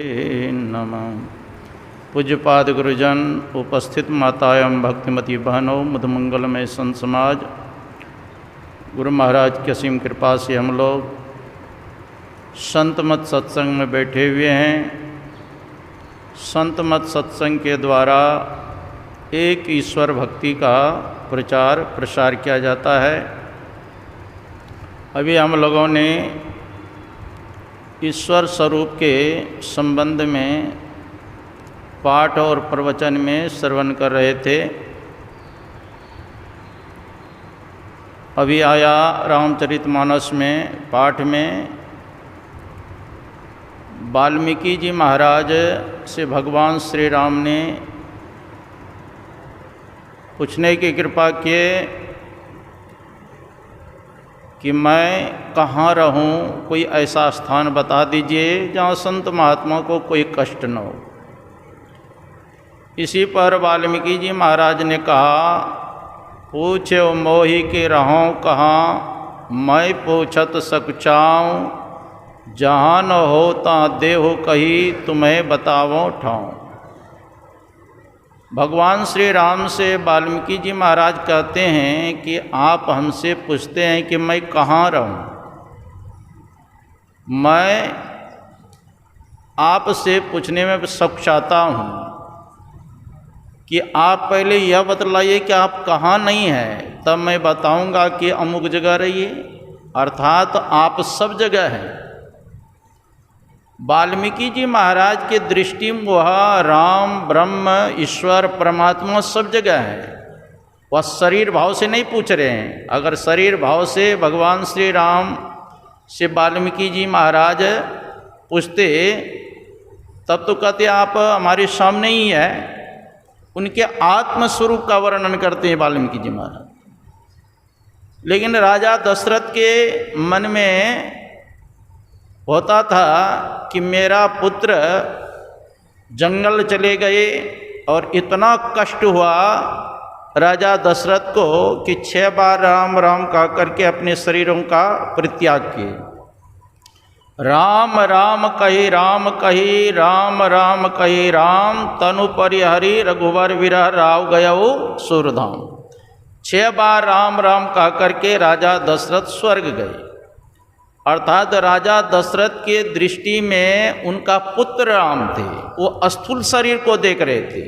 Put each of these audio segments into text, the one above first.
नमः। पूज्यपाद गुरुजन, उपस्थित माता एवं भक्तिमती बहनों, मधुमंगलमय संत समाज, गुरु महाराज की असीम कृपा से हम लोग संत मत सत्संग में बैठे हुए हैं। संत मत सत्संग के द्वारा एक ईश्वर भक्ति का प्रचार प्रसार किया जाता है। अभी हम लोगों ने ईश्वर स्वरूप के संबंध में पाठ और प्रवचन में श्रवण कर रहे थे। अभी आया रामचरितमानस में पाठ में वाल्मीकि जी महाराज से भगवान श्री राम ने पूछने की कृपा किए कि मैं कहाँ रहूं, कोई ऐसा स्थान बता दीजिए जहाँ संत महात्मा को कोई कष्ट न हो। इसी पर वाल्मीकि जी महाराज ने कहा, पूछे मोहि के रहूं कहाँ, मैं पूछत सकुचाऊँ, जहाँ न होता देहु कही, तुम्हें बतावो ठाऊँ। भगवान श्री राम से वाल्मीकि जी महाराज कहते हैं कि आप हमसे पूछते हैं कि मैं कहाँ रहूं। मैं आपसे पूछने में सकुचाता हूँ कि आप पहले यह बतलाइए कि आप कहाँ नहीं हैं, तब मैं बताऊंगा कि अमुक जगह रहिए। अर्थात आप सब जगह हैं। वाल्मीकि जी महाराज के दृष्टि में वह राम, ब्रह्म, ईश्वर, परमात्मा सब जगह है। वह शरीर भाव से नहीं पूछ रहे हैं। अगर शरीर भाव से भगवान श्री राम से वाल्मीकि जी महाराज पूछते तब तो कहते आप हमारे सामने ही है। उनके आत्मस्वरूप का वर्णन करते हैं वाल्मीकि जी महाराज। लेकिन राजा दशरथ के मन में होता था कि मेरा पुत्र जंगल चले गए, और इतना कष्ट हुआ राजा दशरथ को कि 6 बार राम राम कह करके अपने शरीरों का परित्याग किए। राम राम कही राम कही, राम राम कही राम, तनु परिहरि रघुवर विरह राव गयऊ सूरधाम। 6 बार राम राम कह करके राजा दशरथ स्वर्ग गए। अर्थात राजा दशरथ के दृष्टि में उनका पुत्र राम थे, वो स्थूल शरीर को देख रहे थे।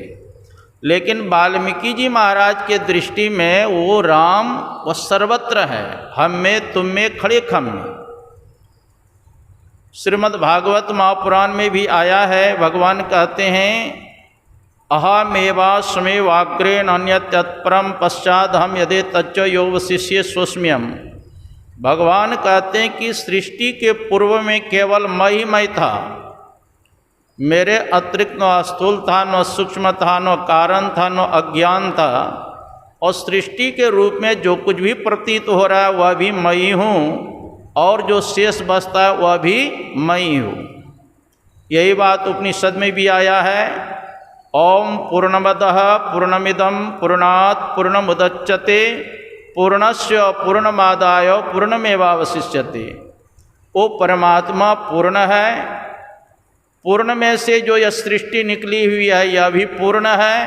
लेकिन वाल्मीकि जी महाराज के दृष्टि में वो राम वो सर्वत्र है, हम में तुम में खड़े खम में। श्रीमद् भागवत महापुराण में भी आया है, भगवान कहते हैं अहमेवा स्मेवाग्रे अन्यत् तत्परम पश्चात हम यदि तच्च योग शिष्य स्वस्म्यम। भगवान कहते हैं कि सृष्टि के पूर्व में केवल मैं ही मैं था। मेरे अतिरिक्त न स्थूल था, न सूक्ष्म था, न कारण था, न अज्ञान था। और सृष्टि के रूप में जो कुछ भी प्रतीत हो रहा है वह भी मैं ही हूँ, और जो शेष बचता है वह भी मैं ही हूँ। यही बात उपनिषद में भी आया है। ओम पूर्णमदः पूर्णमिदं पूर्णात् पूर्णमुदच्यते पूर्णस्य पूर्णमादाय पूर्णमेवावशिष्यते। वो परमात्मा पूर्ण है। पूर्ण में से जो यह सृष्टि निकली हुई है यह भी पूर्ण है।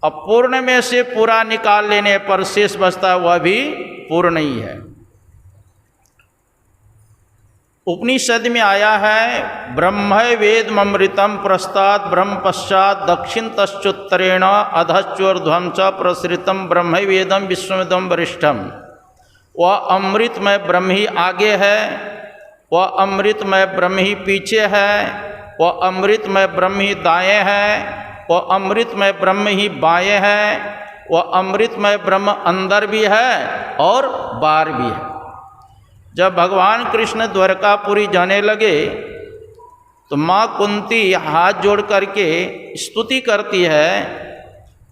अपूर्ण में से पूरा निकाल लेने पर शेष बचता वह भी पूर्ण ही है। उपनिषद में आया है ब्रह्म वेदमृतम प्रस्तात् ब्रह्म पश्चात दक्षिण तश्चोत्तरेण अधश्चोर्ध्वं च प्रसृतम ब्रह्म वेदम विश्वमिदं वरिष्ठम। वह अमृतमय ब्रह्म ही आगे है, वह अमृतमय ब्रह्म ही पीछे है, वह अमृतमय ब्रह्म ही दाएँ है, वह अमृतमय ब्रह्म ही बाएँ है, वह अमृतमय ब्रह्म अंदर भी है और बाहर भी है। जब भगवान कृष्ण द्वारकापुरी जाने लगे तो माँ कुंती हाथ जोड़ करके स्तुति करती है,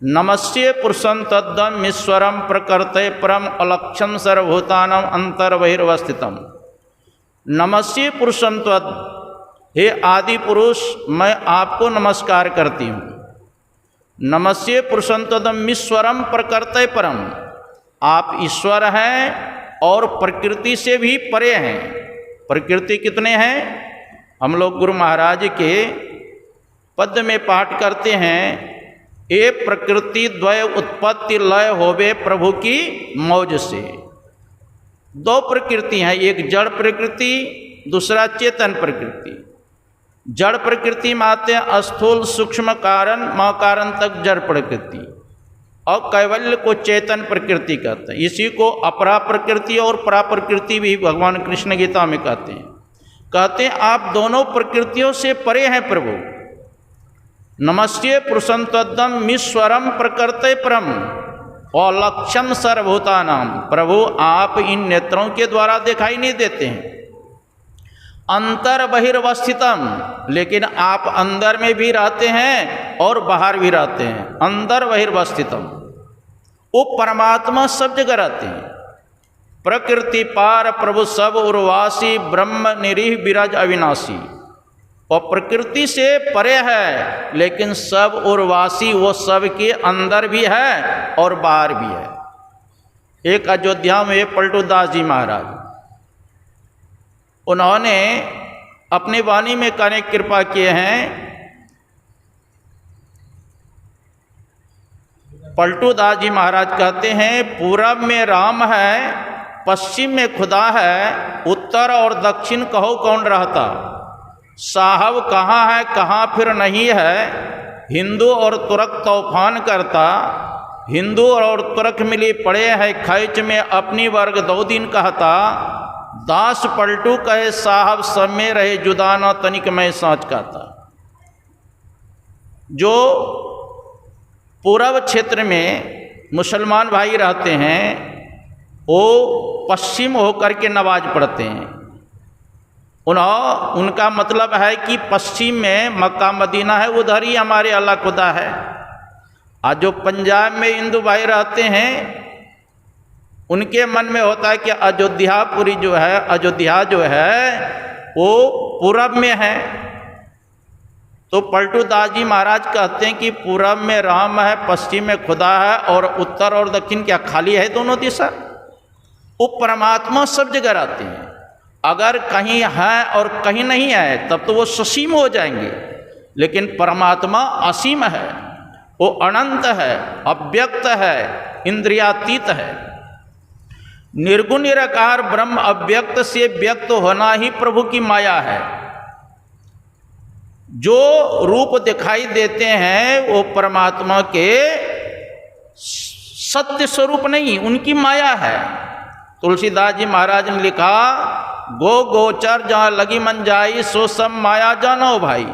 नमस्ये पुरुषं तद्दम ईश्वरम प्रकृते परम अलक्षम सर्वभूतानां अंतर्बहिर्वस्थितम। नमस्ये पुरुषं तद्, हे आदि पुरुष मैं आपको नमस्कार करती हूँ। नमस्ये पुरुषं तद्दम ईश्वरम प्रकृते परम, आप ईश्वर हैं और प्रकृति से भी परे हैं। प्रकृति कितने हैं? हम लोग गुरु महाराज के पद में पाठ करते हैं, ए प्रकृति द्वय उत्पत्ति लय होवे प्रभु की मौज से। दो प्रकृति हैं, एक जड़ प्रकृति, दूसरा चेतन प्रकृति। जड़ प्रकृति में आते हैं स्थूल सूक्ष्म कारण महाकारण तक जड़ प्रकृति, और कैवल्य को चेतन प्रकृति कहते हैं। इसी को अपरा प्रकृति और परा प्रकृति भी भगवान कृष्ण गीता में कहते हैं आप दोनों प्रकृतियों से परे हैं प्रभु। नमस्ते पुरुषं तद्दम मीश्वरम प्रकृते परम और लक्ष्यम सर्वभूतानाम। प्रभु आप इन नेत्रों के द्वारा दिखाई नहीं देते हैं, अंतर बहिर्वस्थितम, लेकिन आप अंदर में भी रहते हैं और बाहर भी रहते हैं। अंदर बहिर्वस्थितम, वो परमात्मा सब जगह रहते हैं। प्रकृति पार प्रभु सब उर्वासी, ब्रह्म निरीह विराज अविनाशी। और प्रकृति से परे है लेकिन सब उर्वासी, वो सब के अंदर भी है और बाहर भी है। एक अयोध्या में पलटू दास जी महाराज, उन्होंने अपनी वाणी में कहने की कृपा किए हैं। पलटू दास जी महाराज कहते हैं, पूरब में राम है, पश्चिम में खुदा है, उत्तर और दक्षिण कहो कौन रहता। साहब कहाँ है कहाँ फिर नहीं है, हिंदू और तुर्क तूफान करता। हिंदू और तुर्क मिली पड़े है खैच में, अपनी वर्ग 2 दिन कहता। दास पलटू कहे साहब सब में रहे जुदा न तनिक मैं साँच कहता। जो पूर्व क्षेत्र में मुसलमान भाई रहते हैं वो पश्चिम होकर के नमाज पढ़ते हैं। उनका मतलब है कि पश्चिम में मक्का मदीना है, उधर ही हमारे अल्लाह खुदा है। आज जो पंजाब में हिंदू भाई रहते हैं उनके मन में होता है कि अयोध्यापुरी जो है, अयोध्या जो है वो पूरब में है। तो पलटू दास जी महाराज कहते हैं कि पूरब में राम है, पश्चिम में खुदा है, और उत्तर और दक्षिण क्या खाली है दोनों दिशा? वो परमात्मा सब जगह रहते हैं। अगर कहीं है और कहीं नहीं है तब तो वो ससीम हो जाएंगे, लेकिन परमात्मा असीम है, वो अनंत है, अव्यक्त है, इंद्रियातीत है। निर्गुण निराकार ब्रह्म अव्यक्त से व्यक्त होना ही प्रभु की माया है। जो रूप दिखाई देते हैं वो परमात्मा के सत्य स्वरूप नहीं, उनकी माया है। तुलसीदास जी महाराज ने लिखा, गो गोचर जहाँ लगी मन जाई, सो सब माया जानो भाई।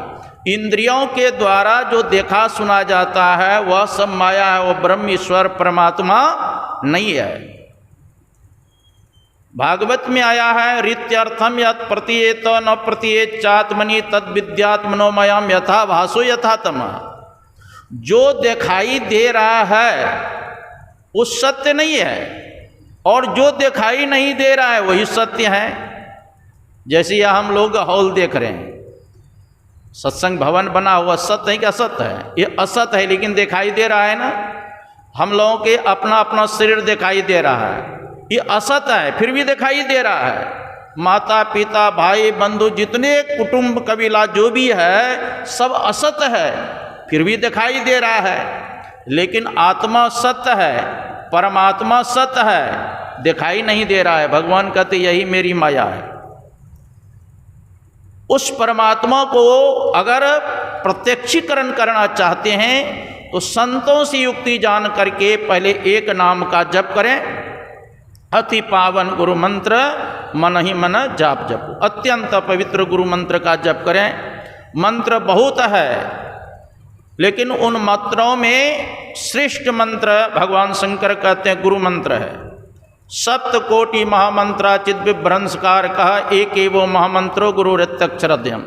इंद्रियों के द्वारा जो देखा सुना जाता है वह सब माया है, वो ब्रह्म ईश्वर परमात्मा नहीं है। भागवत में आया है, रीत्यर्थम यत् प्रतीयेत न प्रतीयेत चात्मनि तद विद्यात्मनोमयम यथा भासो यथा तमा। जो दिखाई दे रहा है वो सत्य नहीं है, और जो दिखाई नहीं दे रहा है वही सत्य है। जैसे यह हम लोग हॉल देख रहे हैं, सत्संग भवन बना हुआ, सत्य है कि असत है? ये असत है, लेकिन दिखाई दे रहा है ना। हम लोगों के अपना अपना शरीर दिखाई दे रहा है, ये असत है, फिर भी दिखाई दे रहा है। माता पिता भाई बंधु जितने कुटुंब कबीला जो भी है सब असत है, फिर भी दिखाई दे रहा है। लेकिन आत्मा सत्य है, परमात्मा सत्य है, दिखाई नहीं दे रहा है। भगवान कहते यही मेरी माया है। उस परमात्मा को अगर प्रत्यक्षीकरण करना चाहते हैं तो संतों से युक्ति जान करके पहले एक नाम का जप करें। अति पावन गुरु मंत्र मन ही मन जाप जपो। अत्यंत पवित्र गुरु मंत्र का जप करें। मंत्र बहुत है, लेकिन उन मंत्रों में श्रेष्ठ मंत्र भगवान शंकर कहते हैं गुरु मंत्र है। सप्त कोटि महामंत्रा चिद विभ्रंशकार कहा, एक एवं महामंत्रो गुरु रत्यक्षरद्यम।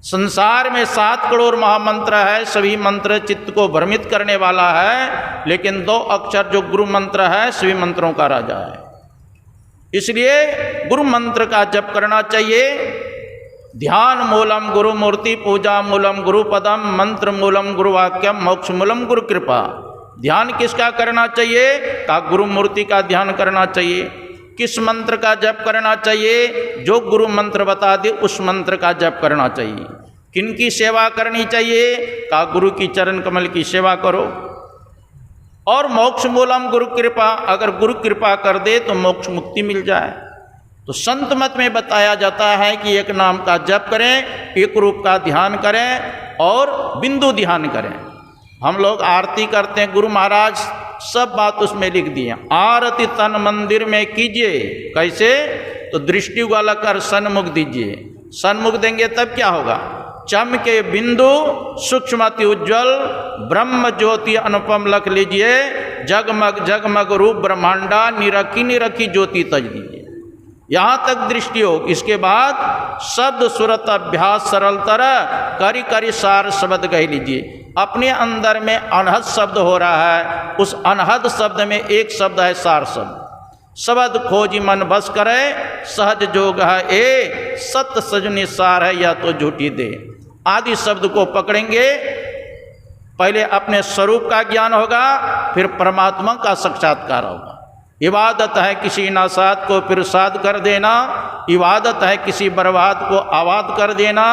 संसार में 7 करोड़ महामंत्र है, सभी मंत्र चित्त को भ्रमित करने वाला है, लेकिन 2 अक्षर जो गुरु मंत्र है सभी मंत्रों का राजा है। इसलिए गुरु मंत्र का जप करना चाहिए। ध्यान मूलम गुरु मूर्ति, पूजा मूलम गुरु पदम, मंत्र मूलम गुरु वाक्यम, मोक्ष मूलम गुरु कृपा। ध्यान किसका करना चाहिए? का गुरु मूर्ति का ध्यान करना चाहिए। किस मंत्र का जप करना चाहिए, जो गुरु मंत्र बता दे उस मंत्र का जप करना चाहिए। किनकी सेवा करनी चाहिए, का गुरु की चरण कमल की सेवा करो। और मोक्ष मूलम गुरु कृपा, अगर गुरु कृपा कर दे तो मोक्ष मुक्ति मिल जाए। तो संत मत में बताया जाता है कि एक नाम का जप करें, एक रूप का ध्यान करें और बिंदु ध्यान करें। हम लोग आरती करते हैं, गुरु महाराज सब बात उसमें लिख दिए। आरती तन मंदिर में कीजिए, कैसे, तो दृष्टि वाला कर सन्मुख दीजिए। सन्मुख देंगे तब क्या होगा, चमके बिंदु सूक्ष्मति उज्ज्वल ब्रह्म ज्योति अनुपम लख लीजिए। जगमग जगमग रूप ब्रह्मांडा निरखी निरखी ज्योति तज दीजिए। यहाँ तक दृष्टि हो। इसके बाद शब्द सुरत अभ्यास सरलतर करी करी सार शब्द कह लीजिए। अपने अंदर में अनहद शब्द हो रहा है, उस अनहद शब्द में एक शब्द है सार शब्द। शब्द खोजी मन बस करे, सहज जोग है ए सत्य सजनी सार है या तो झूठी दे। आदि शब्द को पकड़ेंगे, पहले अपने स्वरूप का ज्ञान होगा, फिर परमात्मा का साक्षात्कार होगा। इबादत है किसी नासाद को फिर साद कर देना, इबादत है किसी बर्बाद को आबाद कर देना।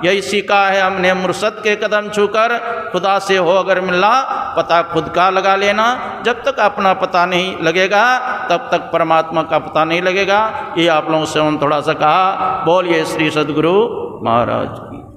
यही सीखा है हमने मुर्शद के कदम छूकर, खुदा से हो अगर मिलना पता खुद का लगा लेना। जब तक अपना पता नहीं लगेगा तब तक परमात्मा का पता नहीं लगेगा। ये आप लोगों से हम थोड़ा सा कहा। बोलिए श्री सद्गुरु महाराज की।